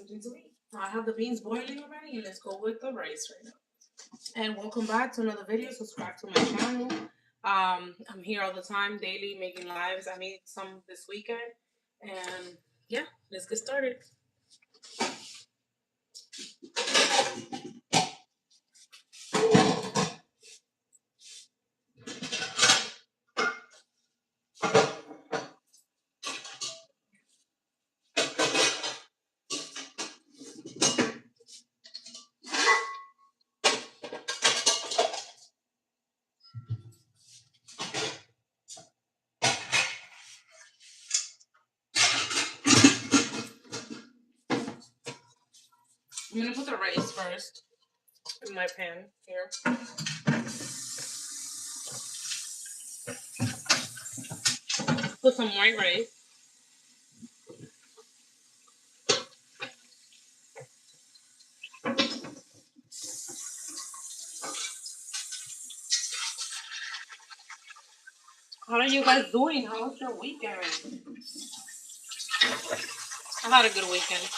something to eat. I have the beans boiling already, and let's go with the rice right now. And welcome back to another video. Subscribe to my channel. I'm here all the time, daily, making lives. I made some this weekend, and yeah, let's get started. I'm gonna put the rice first in my pan here. Put some white rice. How are you guys doing? How was your weekend? I had a good weekend.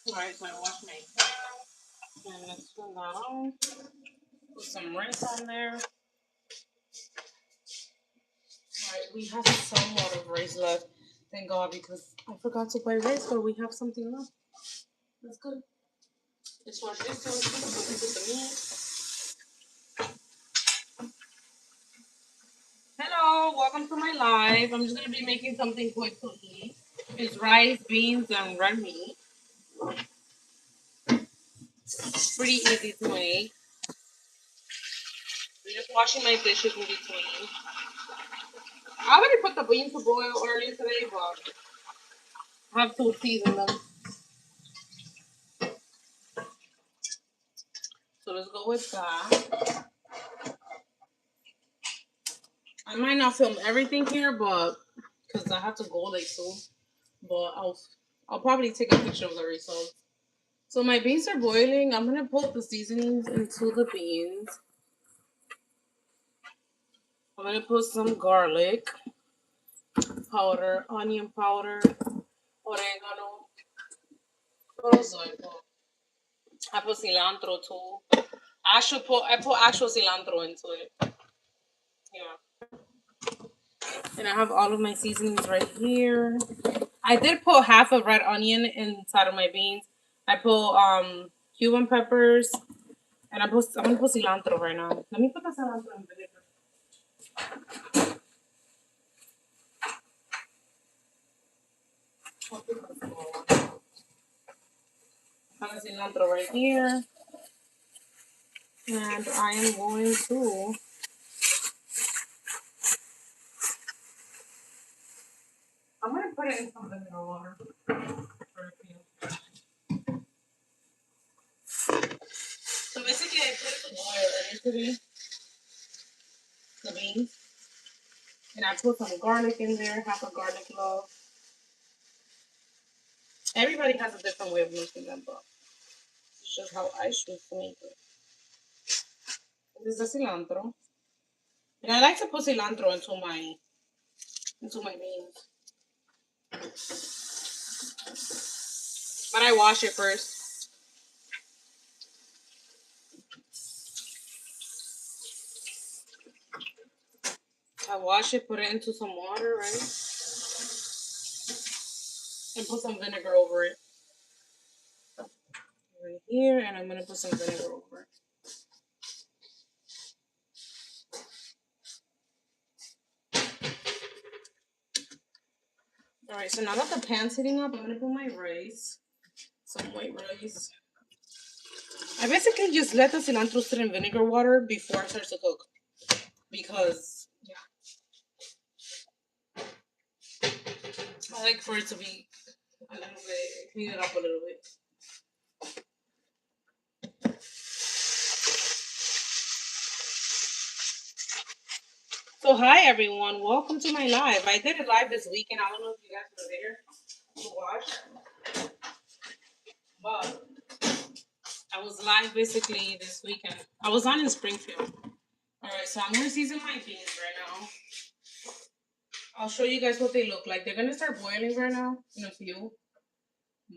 Alright, so I wash my pan. And let's turn that on. Put some rice on there. Alright, we have somewhat of rice left. Thank God, because I forgot to buy rice, but we have something left. That's good. Let's wash this one. Put the meat. Hello, welcome to my live. I'm just gonna be making something quick to eat. It's rice, beans, and red meat. Pretty easy to make. I'm just washing my dishes in between. I already put the beans to boil earlier today, but I have to season them. So let's go with that. I might not film everything here, but because I have to go like soon. But I'll probably take a picture of the results. So my beans are boiling. I'm gonna put the seasonings into the beans. I'm gonna put some garlic powder, onion powder, oregano. What else do I put? I put cilantro too. I put actual cilantro into it. Yeah. And I have all of my seasonings right here. I did put half a red onion inside of my beans. I put Cuban peppers, and I'm gonna put cilantro right now. Let me put the cilantro in vinegar. I have cilantro right here, and I am going to. I'm gonna put it in some vinegar water. So basically, I put it to boil yesterday, the beans, and I put some garlic in there, half a garlic clove. Everybody has a different way of making them, but it's just how I choose to make it. This is the cilantro, and I like to put cilantro into my beans, but I wash it first. I wash it, put it into some water, right, and put some vinegar over it. Right here, and I'm gonna put some vinegar over it. All right, so now that the pan's heating up, I'm gonna put my rice, some white rice. I basically just let the cilantro sit in vinegar water before it starts to cook, because yeah, I like for it to be a little bit, clean it up a little bit. So hi everyone, welcome to my live. I did it live this weekend. I don't know if you guys were there to watch, but I was live basically this weekend. I was on in Springfield. All right, so I'm gonna season my beans right now. I'll show you guys what they look like. They're gonna start boiling right now in a few,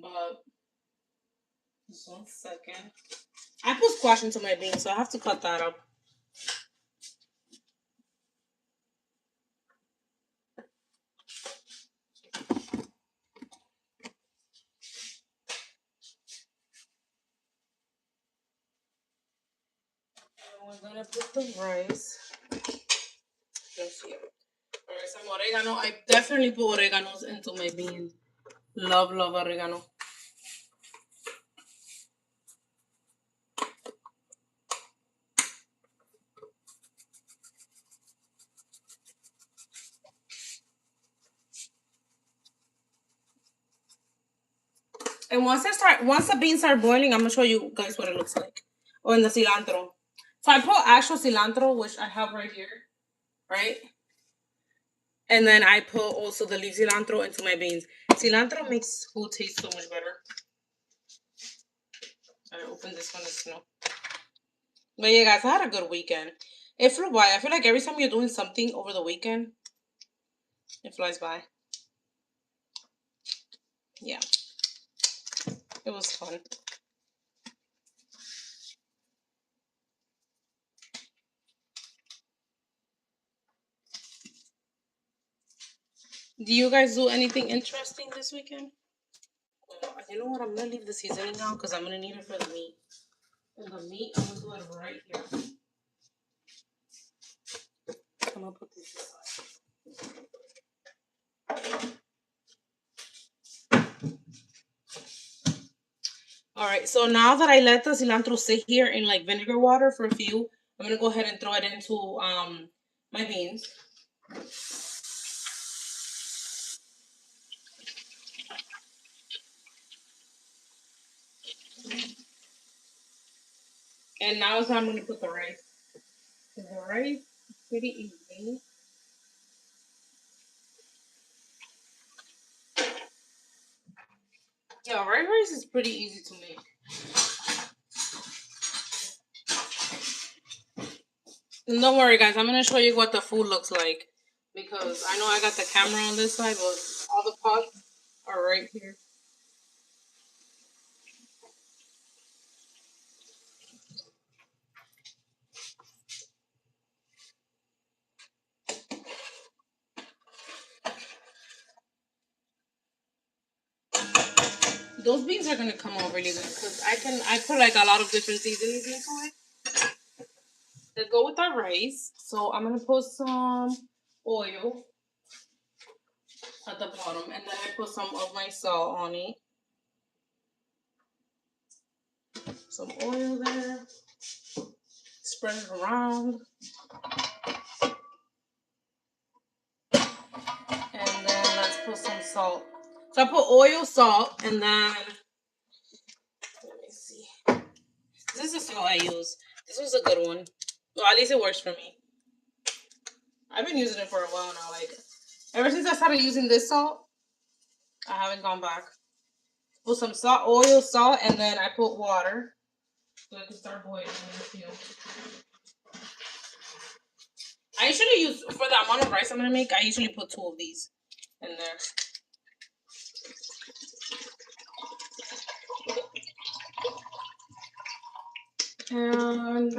but just 1 second. I put squash into my beans, so I have to cut that up. And we're gonna put the rice. Let's see. Alright, some oregano. I definitely put oreganos into my beans. Love, love oregano. And once the beans start boiling, I'm gonna show you guys what it looks like. Oh, and the cilantro. So I put actual cilantro, which I have right here, right? And then I put also the leaf cilantro into my beans. Cilantro makes food taste so much better. I open this one as well. But yeah, guys, I had a good weekend. It flew by. I feel like every time you're doing something over the weekend, it flies by. Yeah, it was fun. Do you guys do anything interesting this weekend? You know what? I'm gonna leave the seasoning now because I'm gonna need it for the meat. And the meat, I'm gonna do it right here. I'm gonna put this aside. All right, so now that I let the cilantro sit here in like vinegar water for a few, I'm gonna go ahead and throw it into my beans. And now is how I'm gonna put the rice. The rice is pretty easy. Yeah, white rice is pretty easy to make. And don't worry, guys. I'm gonna show you what the food looks like because I know I got the camera on this side, but all the pots are right here. Those beans are gonna come out really good because I put like a lot of different seasonings into it that go with our rice. So I'm gonna put some oil at the bottom, and then I put some of my salt on it. Some oil there. Spread it around, and then let's put some salt. So I put oil, salt, and then let me see. This is the salt I use. This was a good one. Well, at least it works for me. I've been using it for a while now. Like ever since I started using this salt, I haven't gone back. Put some salt, oil, salt, and then I put water so it can start boiling. I usually use for the amount of rice I'm gonna make. I usually put 2 of these in there. And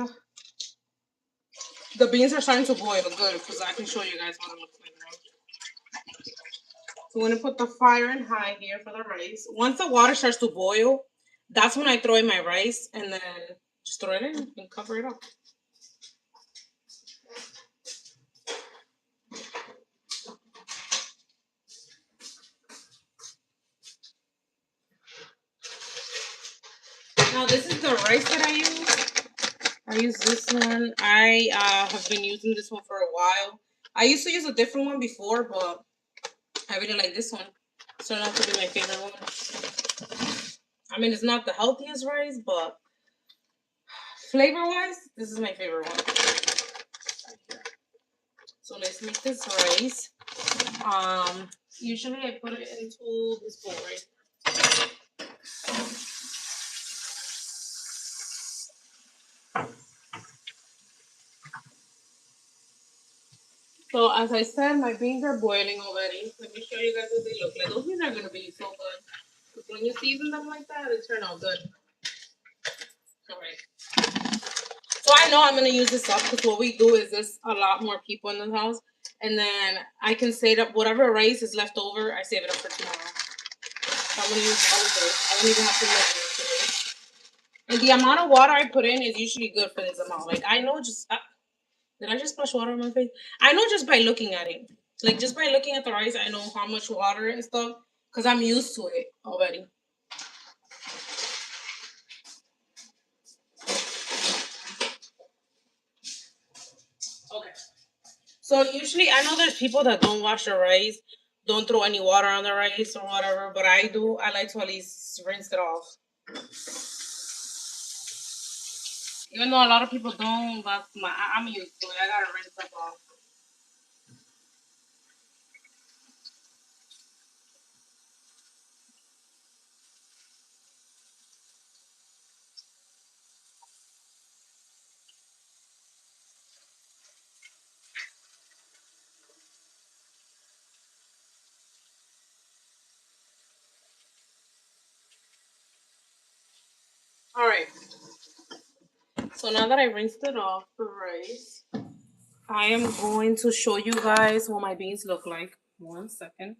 the beans are starting to boil good because I can show you guys what it looks like now. So I'm gonna put the fire in high here for the rice. Once the water starts to boil, that's when I throw in my rice and then just throw it in and cover it up. Now this is the rice that I use. I use this one. I have been using this one for a while. I used to use a different one before, but I really like this one. It's turned out to be my favorite one. I mean, it's not the healthiest rice, but flavor-wise, this is my favorite one. So So let's make this rice. Usually I put it into this bowl, right? So as I said, my beans are boiling already. Let me show you guys what they look like. Those beans are gonna be so good. Because when you season them like that, they turn out good. Alright. So I know I'm gonna use this up because what we do is there's a lot more people in the house. And then I can save up whatever rice is left over, I save it up for tomorrow. So I'm gonna use all of this. I don't even have to measure it today. And the amount of water I put in is usually good for this amount. Like I know just did I just splash water on my face? I know just by looking at it. Like just by looking at the rice, I know how much water and stuff because I'm used to it already. Okay. So usually I know there's people that don't wash the rice, don't throw any water on the rice or whatever, but I do. I like to at least rinse it off. Even though a lot of people don't, but I'm used to it. I gotta rinse it off. All right. So now that I rinsed it off the rice, I am going to show you guys what my beans look like. 1 second.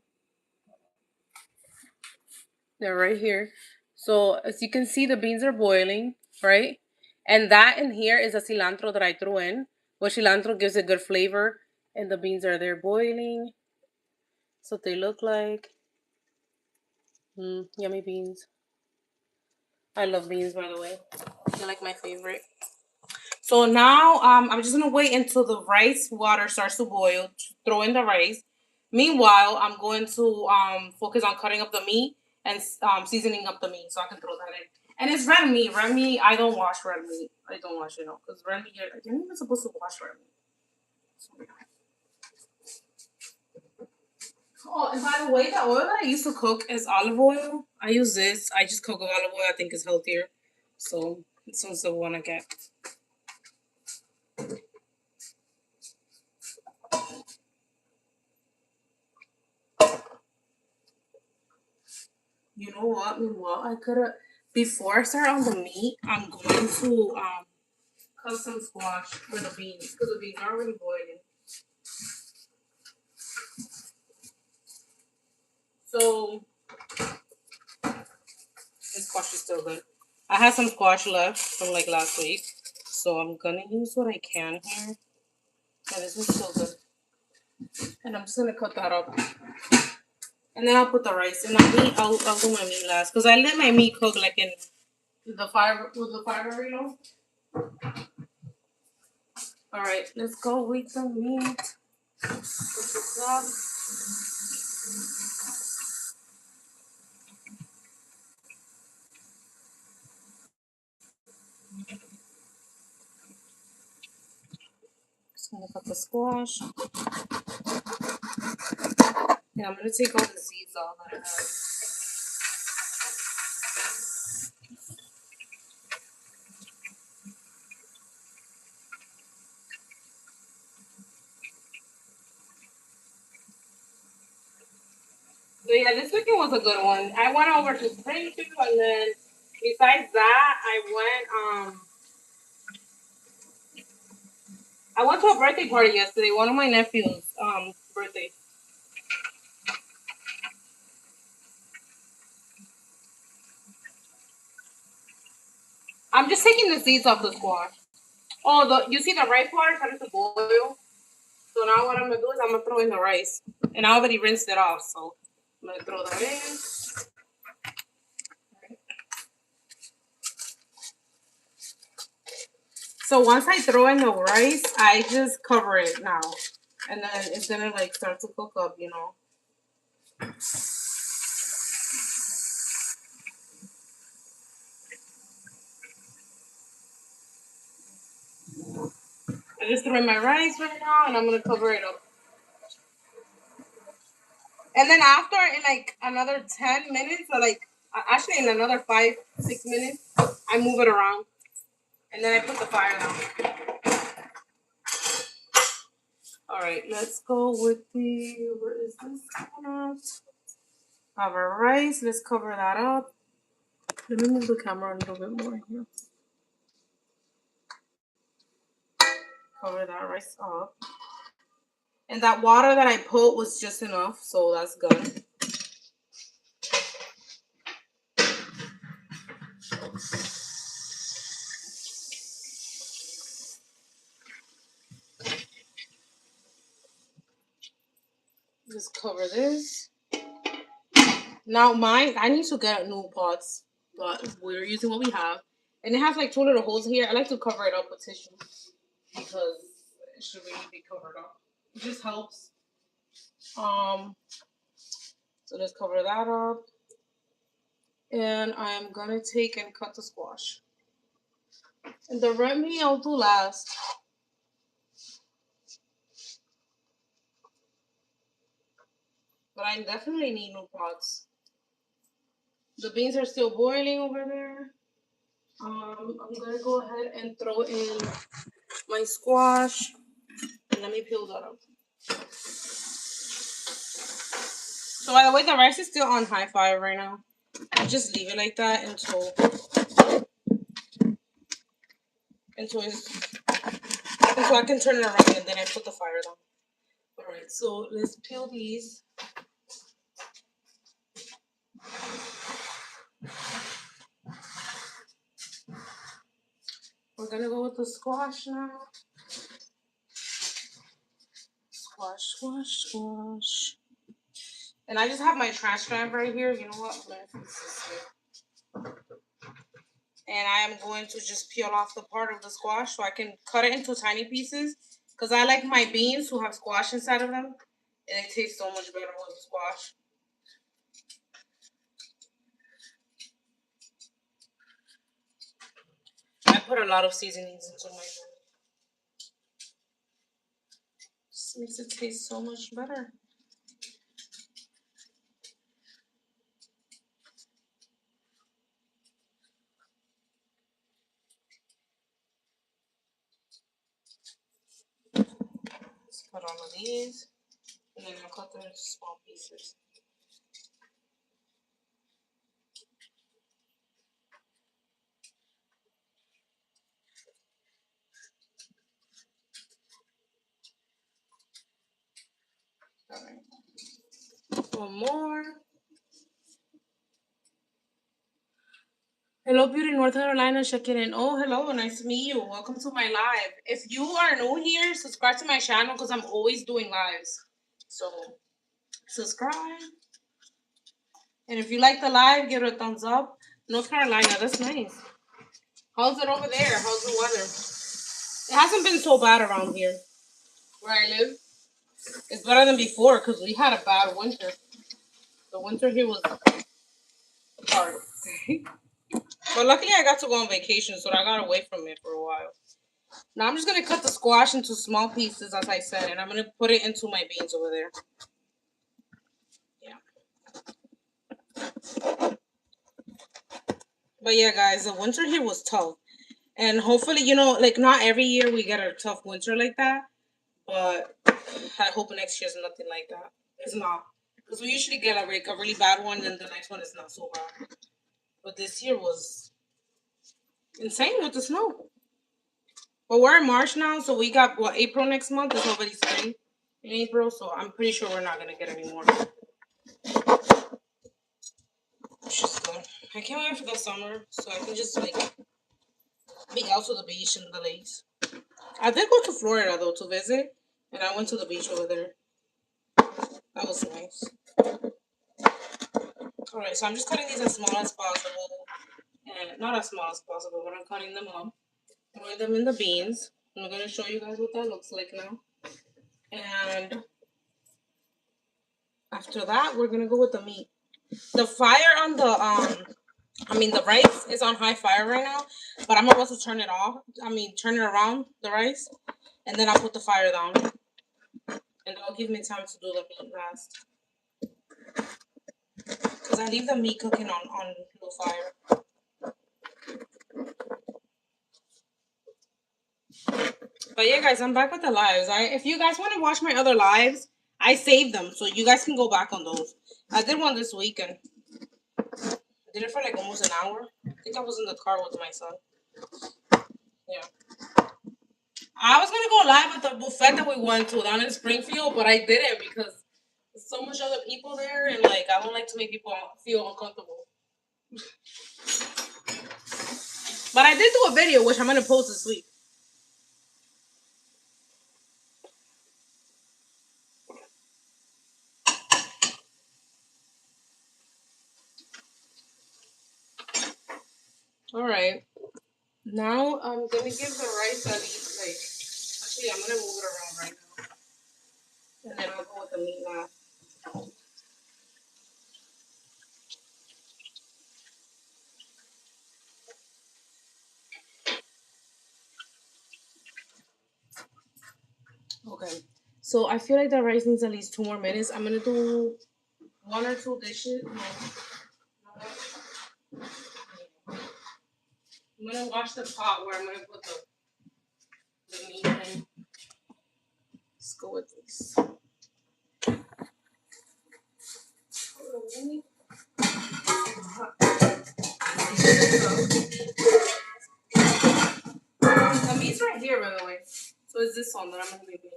They're right here. So as you can see, the beans are boiling, right? And that in here is a cilantro that I threw in. But cilantro gives a good flavor. And the beans are there boiling. That's what they look like. Yummy beans. I love beans, by the way. They're like my favorite. So now I'm just gonna wait until the rice water starts to boil. To throw in the rice. Meanwhile, I'm going to focus on cutting up the meat and seasoning up the meat so I can throw that in. And it's red meat. Red meat, I don't wash red meat. I don't wash it, because red meat, you're not even supposed to wash red meat. Oh, and by the way, the oil that I used to cook is olive oil. I use this. I just cook with olive oil. I think it's healthier. So this one's the one I get. You know what? Meanwhile, I could have before I start on the meat, I'm going to cut some squash for the beans because the beans are already boiling. So this squash is still good. I had some squash left from like last week, so I'm gonna use what I can here. And this is still good. And I'm just gonna cut that up. And then I'll put the rice in. I'll do my meat last because I let my meat cook like in the fire with the fire, you know. All right, let's go with the meat. Put this up. Just gonna cut the squash. Yeah, I'm gonna take all the seeds off that I have. So yeah, this weekend was a good one. I went over to Springfield, and then besides that, I went to a birthday party yesterday. One of my nephews' birthday. I'm just taking the seeds off the squash. Oh, you see the rice water started to boil. So now what I'm gonna do is I'm gonna throw in the rice, and I already rinsed it off. So I'm gonna throw that in. So once I throw in the rice, I just cover it now, and then it's gonna like start to cook up, you know. And just threw in my rice right now, and I'm gonna cover it up. And then after, in like another 10 minutes, or like actually in another 5-6 minutes, I move it around, and then I put the fire down. All right, let's go with the, where is this one at? Our rice, let's cover that up. Let me move the camera a little bit more here. Cover that rice up. And that water that I put was just enough, so that's good. Just cover this. Now mine, I need to get new pots, but we're using what we have. And it has like 2 little holes here. I like to cover it up with tissue because it should really be covered up. It just helps. So let's cover that up. And I'm gonna take and cut the squash. And the red meat I'll do last. But I definitely need new pots. The beans are still boiling over there. I'm gonna go ahead and throw in my squash. And let me peel that up. So by the way, the rice is still on high fire right now. I just leave it like that until I can turn it around, and then I put the fire down. All right, so let's peel these. We're gonna go with the squash now. Squash, squash, squash. And I just have my trash can right here. You know what? And I am going to just peel off the part of the squash so I can cut it into tiny pieces. Because I like my beans to have squash inside of them. And it tastes so much better with squash. I put a lot of seasonings into my food. Just makes it taste so much better. Let's cut all of these. And then I'll cut them into small pieces. All right. One more. Hello, Beauty North Carolina, checking in. Oh, hello, nice to meet you. Welcome to my live. If you are new here, subscribe to my channel because I'm always doing lives. So, subscribe. And if you like the live, give it a thumbs up. North Carolina, that's nice. How's it over there? How's the weather? It hasn't been so bad around here where I live. It's better than before because we had a bad winter. The winter here was hard. But luckily I got to go on vacation, so I got away from it for a while. Now I'm just going to cut the squash into small pieces, as I said, and I'm going to put it into my beans over there. Yeah. But yeah, guys, the winter here was tough. And hopefully, you know, like not every year we get a tough winter like that. But I hope next year's nothing like that. It's not. Because we usually get a really bad one, and the next one is not so bad. But this year was insane with the snow. But we're in March now, so we got, what, April next month? It's already spring in April, so I'm pretty sure we're not going to get any more. Which is good. I can't wait for the summer, so I can just, like, be out to the beach and the lakes. I did go to Florida, though, to visit, and I went to the beach over there. That was nice. Alright, so I'm just cutting these as small as possible. And not as small as possible, but I'm cutting them up. Put them in the beans. I'm going to show you guys what that looks like now. And after that, we're going to go with the meat. The fire on the rice is on high fire right now, but I'm about to turn it off. Turn it around, the rice. And then I'll put the fire down. And that'll give me time to do the meat last. Because I leave the meat cooking on low fire. But yeah, guys, I'm back with the lives. If you guys want to watch my other lives, I saved them. So you guys can go back on those. I did one this weekend. I did it for like almost an hour. I think I was in the car with my son. Yeah. I was going to go live at the buffet that we went to down in Springfield, but I didn't because there's so much other people there, and like I don't like to make people feel uncomfortable. But I did do a video, which I'm gonna post this week. All right. Now I'm gonna give the rice at least like. Actually, I'm gonna move it around right now, and then I'll go with the meat now. Okay. So I feel like the rice needs at least 2 more minutes. I'm gonna do 1 or 2 dishes. No. I'm gonna wash the pot where I'm gonna put the meat in. Let's go with this. The meat's right here, by the way. So it's this one that I'm gonna be making.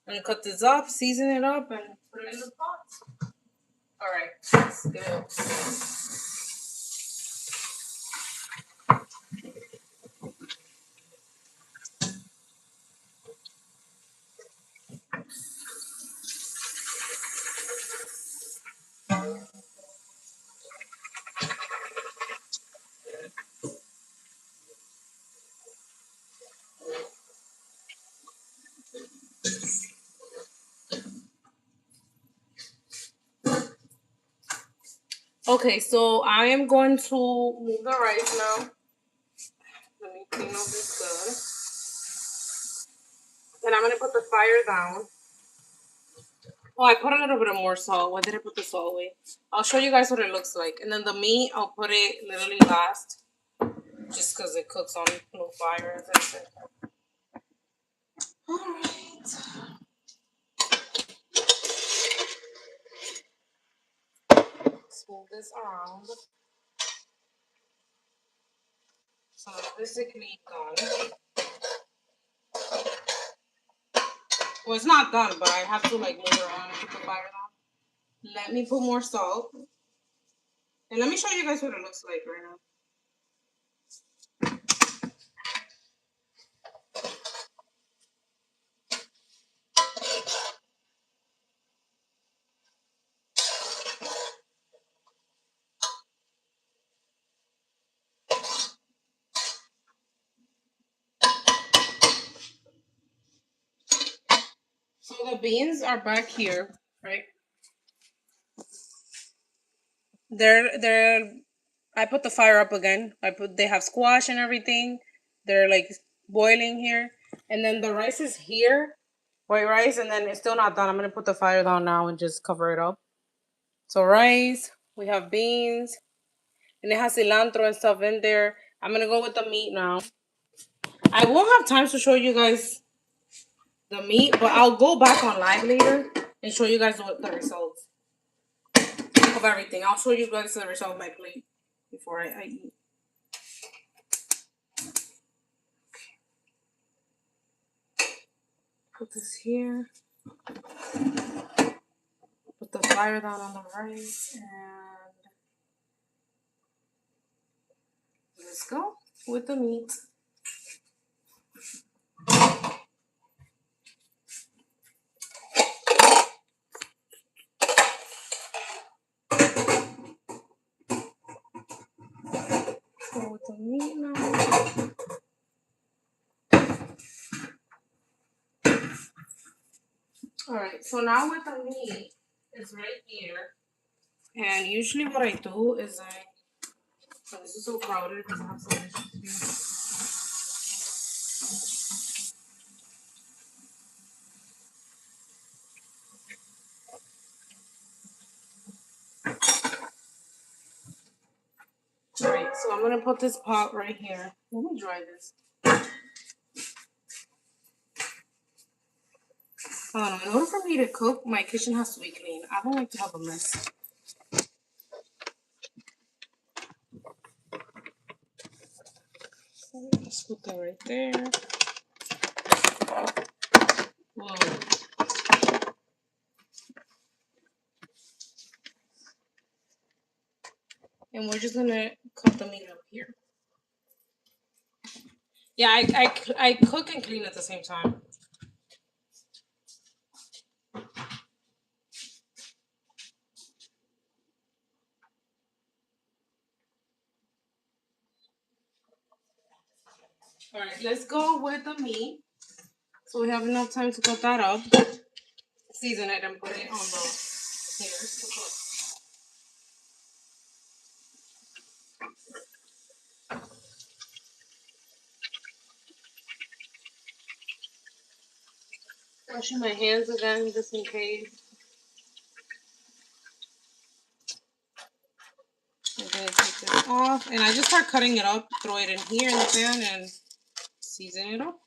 I'm gonna cut this up, season it up, and put it in the pot. All right, let's go. Okay, so I am going to move the rice now. Let me clean up this good. And I'm gonna put the fire down. Oh, I put a little bit of more salt. Why did I put the salt away? I'll show you guys what it looks like. And then the meat, I'll put it literally last. Just because it cooks on low fire, as I said. Alright. Let's move this around. So basically done. Well, it's not done, but I have to like move it around and keep the fire down. Let me put more salt. And let me show you guys what it looks like right now. So the beans are back here, right? They're I put the fire up again. They have squash and everything. They're like boiling here. And then the rice is here. White rice, and then it's still not done. I'm gonna put the fire down now and just cover it up. So rice, we have beans, and it has cilantro and stuff in there. I'm gonna go with the meat now. I won't have time to show you guys the meat, but I'll go back on live later and show you guys what the results of everything. I'll show you guys the result of my plate before I eat. Put this here. Put the fire down on the rice, and let's go with the meat. Go with the meat now. Alright, so now with the meat, it's right here. And usually what I do is oh, this is so crowded because I have some dishes here. gonna put this pot right here. Let me dry this. I don't know. In order for me to cook, my kitchen has to be clean. I don't like to have a mess. So let's put that right there. Whoa. And we're just gonna cut the meat up here. Yeah, I cook and clean at the same time. All right, let's go with the meat. So we have enough time to cut that up, season it, and put it on the here to cook. Washing my hands again, just in case. I'm gonna take this off, and I just start cutting it up, throw it in here in the pan, and season it up.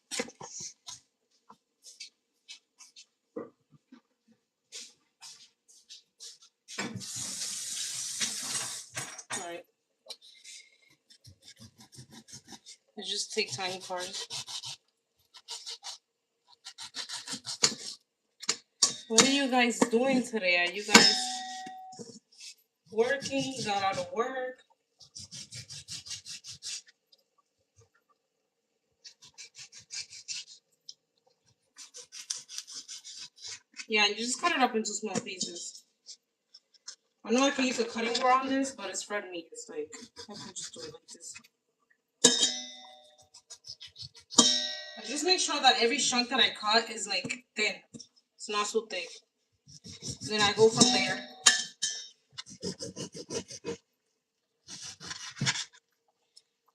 All right. I just take tiny parts. What are you guys doing today? Are you guys working? Got out of work? Yeah, you just cut it up into small pieces. I know I can use a cutting board on this, but it's red meat. It's like, I can just do it like this. I just make sure that every chunk that I cut is like thin. It's not so thick. Then I go from there.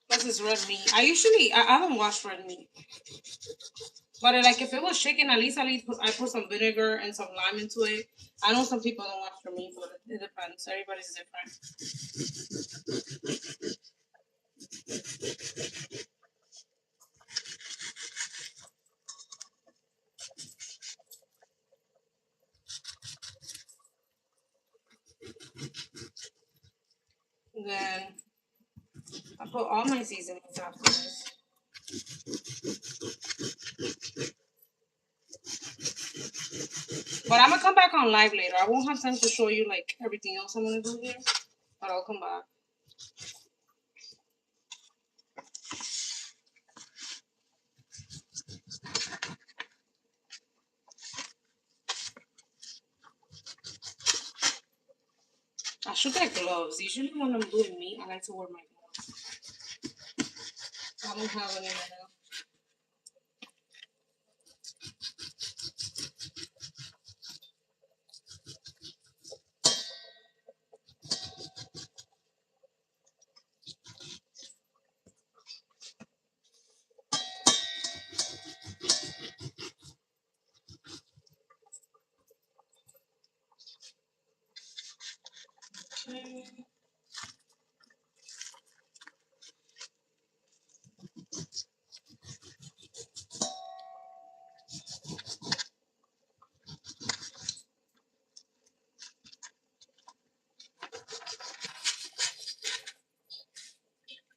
Plus it's red meat. I don't wash red meat. But like if it was chicken, at least I put some vinegar and some lime into it. I know some people don't wash their meat, but it depends. Everybody's different. Then I put all my seasonings after this. But I'm gonna come back on live later. I won't have time to show you like everything else I'm gonna do here, but I'll come back. I should get gloves. Usually when I'm doing meat, I like to wear my gloves. I don't have any right now. Okay.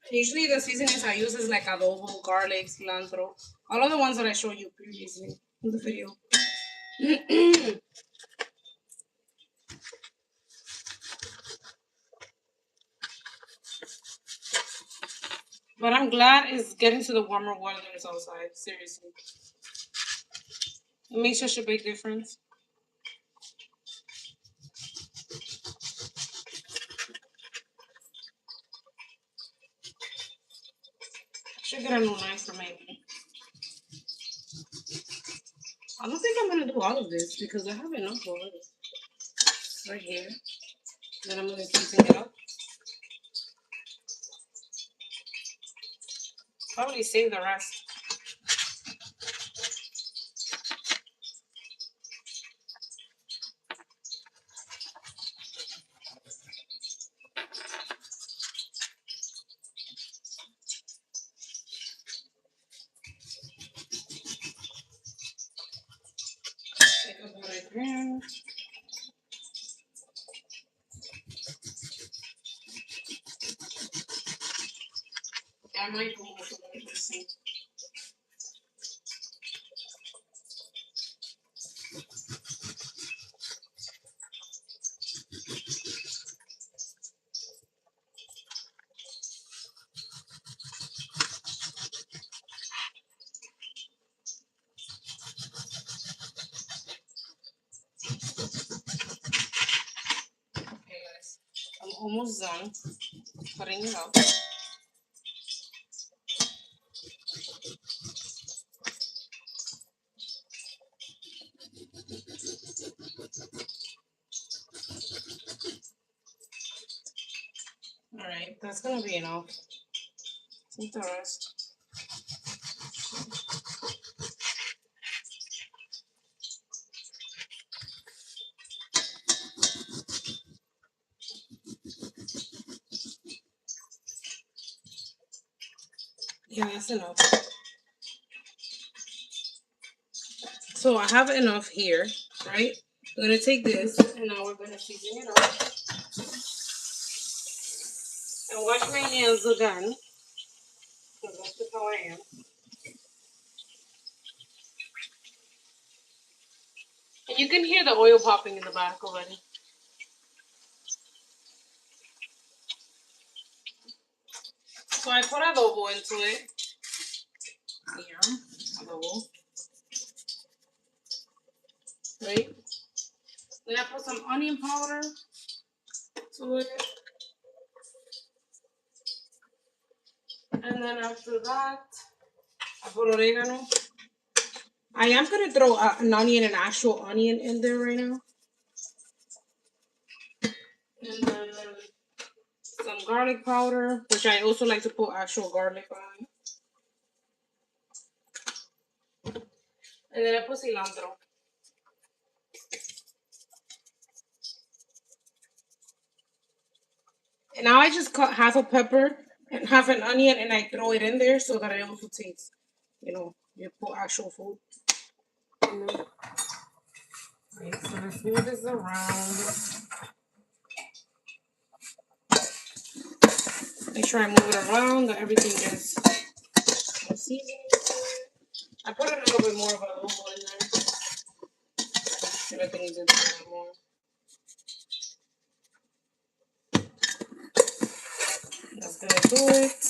Usually the seasonings I use is like adobo, garlic, cilantro. All of the ones that I showed you previously in the video. But I'm glad it's getting to the warmer weather that's outside. Seriously. It makes such a big difference. I should get a new knife for maybe. I don't think I'm gonna do all of this because I have enough already. Right here. Then I'm gonna season it up. Probably save the rest. garlic here. I might go more to the Okay, guys, I'm almost done cutting it up. All right, that's gonna be enough. Take the rest. Yeah, that's enough. So I have enough here, right? We're gonna take this and now we're gonna season it up and wash my nails again because that's just how I am. And you can hear the oil popping in the back already. So I put adobo into it. Here, adobo. Right? Then I put some onion powder to it. And then after that, I put oregano. I am going to throw an onion, an actual onion in there right now. And then some garlic powder, which I also like to put actual garlic on. And then I put cilantro. And now I just cut half a pepper and half an onion and I throw it in there so that it also tastes, you put actual food. Right, so let's move this around. Make sure I move it around that everything gets seasoned. I put a little bit more of adobo in there. Everything needs a little bit more. That's gonna do it.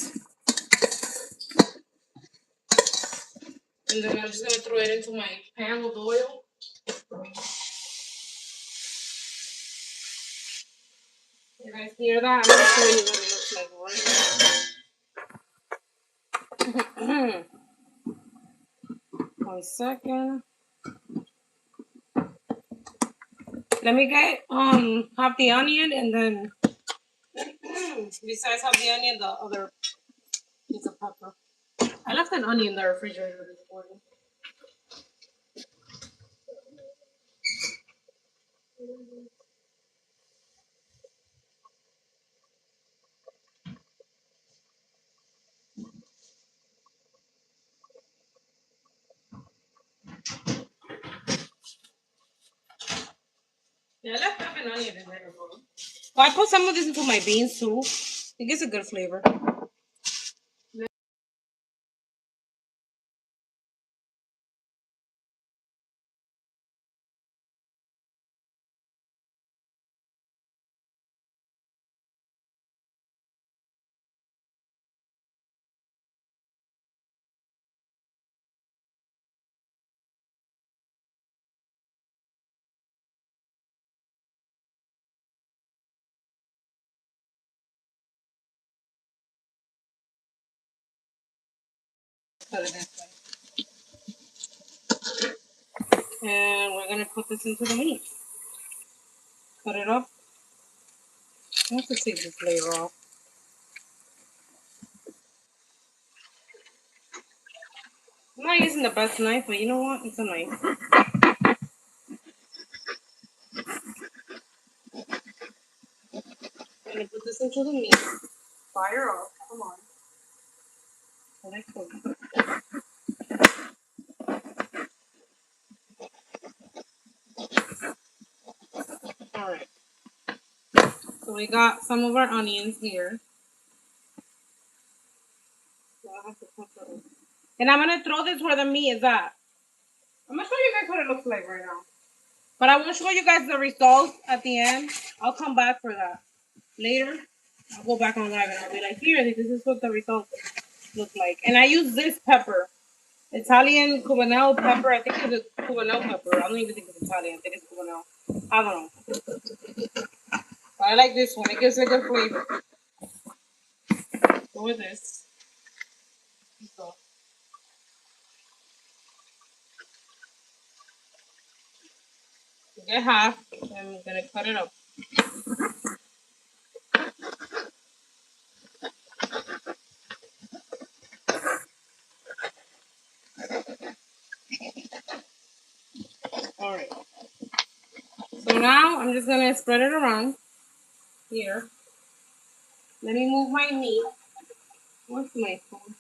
And then I'm just gonna throw it into my pan with oil. You guys hear that? I'm gonna show you what it looks like right now. 1 second. Let me get half the onion and then besides half the onion, the other piece of pepper. I left an onion in the refrigerator this morning. Yeah, I left half an onion in there. Well, I put some of this into my beans too. It gives a good flavor. Put it this way. And we're gonna put this into the meat. Cut it up. I have to take this layer off. I'm not using the best knife, but you know what? It's a knife. I'm gonna put this into the meat. Fire up. Come on. Let it cook. we got some of our onions here. And I'm gonna throw this where the meat is at. I'm gonna show you guys what it looks like right now. But I will show you guys the results at the end. I'll come back for that later. I'll go back on live and I'll be like, here, this is what the results look like. And I use this pepper, Italian Cubanelle pepper. I think it's a Cubanelle pepper. I don't even think it's Italian. I think it's Cubanelle. I don't know. But I like this one. It gives a good flavor. Go with this. So, get half. And I'm gonna cut it up. All right. So now I'm just gonna spread it around here. Let me move my meat. What's my phone?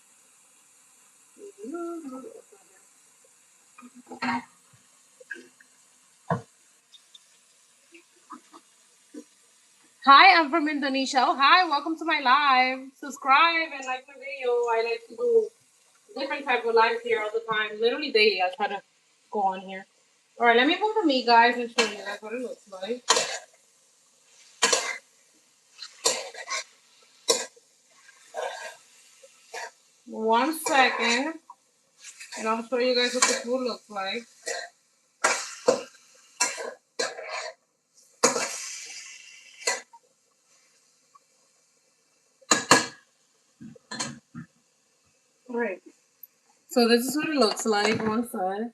Hi, I'm from Indonesia. Oh, hi, welcome to my live. Subscribe and like my video. I like to do different type of lives here all the time. Literally daily, I try to go on here. All right, let me move the meat, guys, and show you guys what it looks like. One second, and I'll show you guys what the food looks like. All right. So this is what it looks like. One side.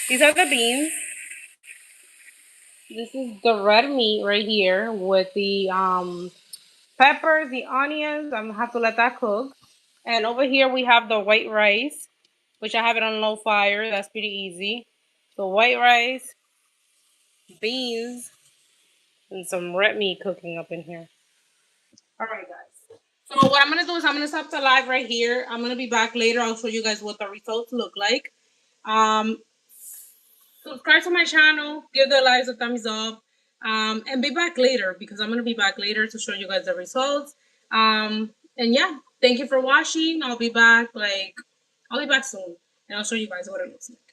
These are the beans. This is the red meat right here with the peppers, the onions. I'm gonna have to let that cook. And over here we have the white rice, which I have it on low fire. That's pretty easy. So white rice, beans, and some red meat cooking up in here. All right, guys. So what I'm gonna do is I'm gonna stop the live right here. I'm gonna be back later. I'll show you guys what the results look like. Um, Subscribe to my channel, give the lives a thumbs up, and be back later because I'm gonna be back later to show you guys the results. And yeah, thank you for watching. I'll be back soon, and I'll show you guys what it looks like.